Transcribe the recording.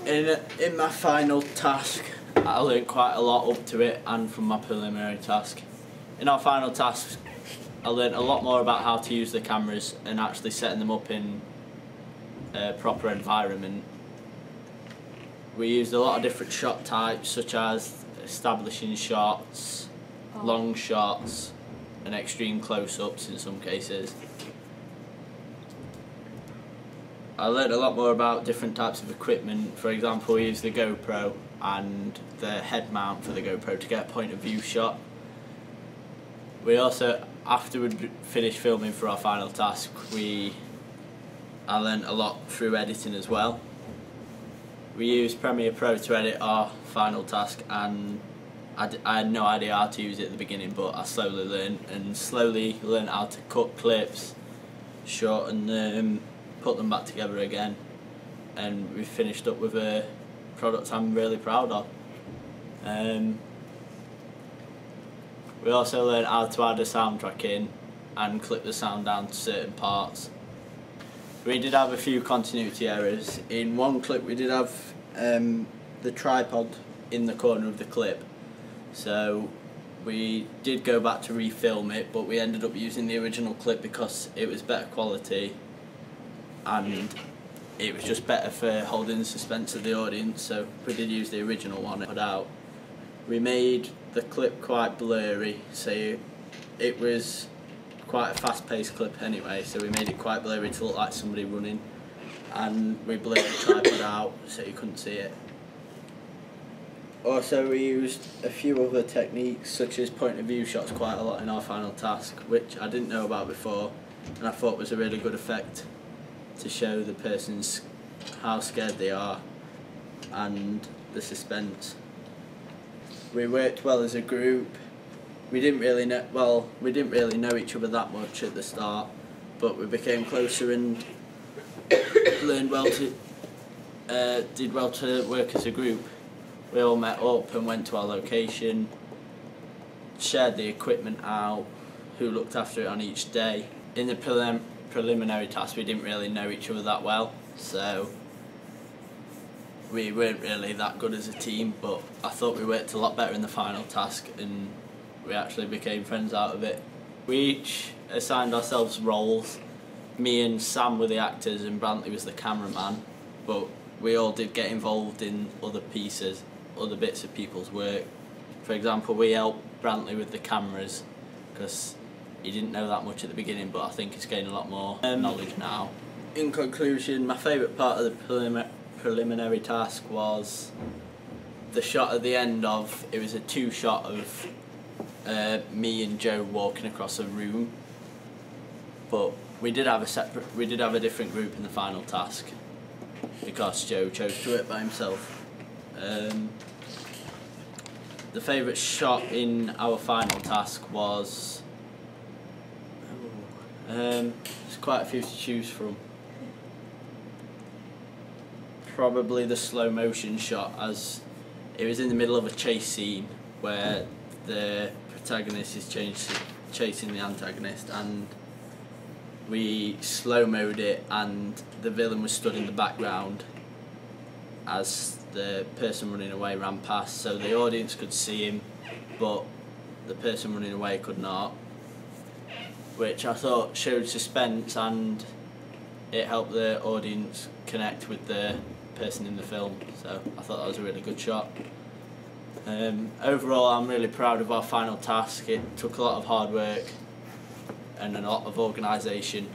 In my final task, I learned quite a lot up to it and from my preliminary task. In our final task, I learned a lot more about how to use the cameras and actually setting them up in a proper environment. We used a lot of different shot types, such as establishing shots, long shots, and extreme close-ups in some cases. I learned a lot more about different types of equipment. For example, we used the GoPro and the head mount for the GoPro to get a point of view shot. We also, after we'd finished filming for our final task, I learned a lot through editing as well. We used Premiere Pro to edit our final task, and I had no idea how to use it at the beginning, but I slowly learned how to cut clips, shorten them, put them back together again, and we finished up with a product I'm really proud of. We also learned how to add a soundtrack in and clip the sound down to certain parts. We did have a few continuity errors. In one clip we did have the tripod in the corner of the clip, so we did go back to refilm it, but we ended up using the original clip because it was better quality and it was just better for holding the suspense of the audience, so we did use the original one put out. We made the clip quite blurry, so it was quite a fast-paced clip anyway, so we made it quite blurry to look like somebody running, and we blurred the tripod out so you couldn't see it. Also, we used a few other techniques such as point of view shots quite a lot in our final task, which I didn't know about before, and I thought was a really good effect to show the person's how scared they are and the suspense. We worked well as a group. We didn't really know each other that much at the start, but we became closer and learned well to did well to work as a group. We all met up and went to our location, shared the equipment out, who looked after it on each day. In the preliminary task we didn't really know each other that well, so we weren't really that good as a team, but I thought we worked a lot better in the final task and we actually became friends out of it. We each assigned ourselves roles. Me and Sam were the actors and Brantley was the cameraman, but we all did get involved in other pieces, other bits of people's work. For example, we helped Brantley with the cameras because he didn't know that much at the beginning, but I think he's gained a lot more knowledge now. In conclusion, my favourite part of the preliminary task was the shot at the end of, it was a two-shot of me and Joe walking across a room, but we did have a different group in the final task because Joe chose to work by himself. The favourite shot in our final task was there's quite a few to choose from. Probably the slow motion shot, as it was in the middle of a chase scene where the protagonist is chasing the antagonist, and we slow-moed it and the villain was stood in the background as the person running away ran past, so the audience could see him but the person running away could not, which I thought showed suspense and it helped the audience connect with the person in the film, so I thought that was a really good shot. Overall, I'm really proud of our final task. It took a lot of hard work and a lot of organisation,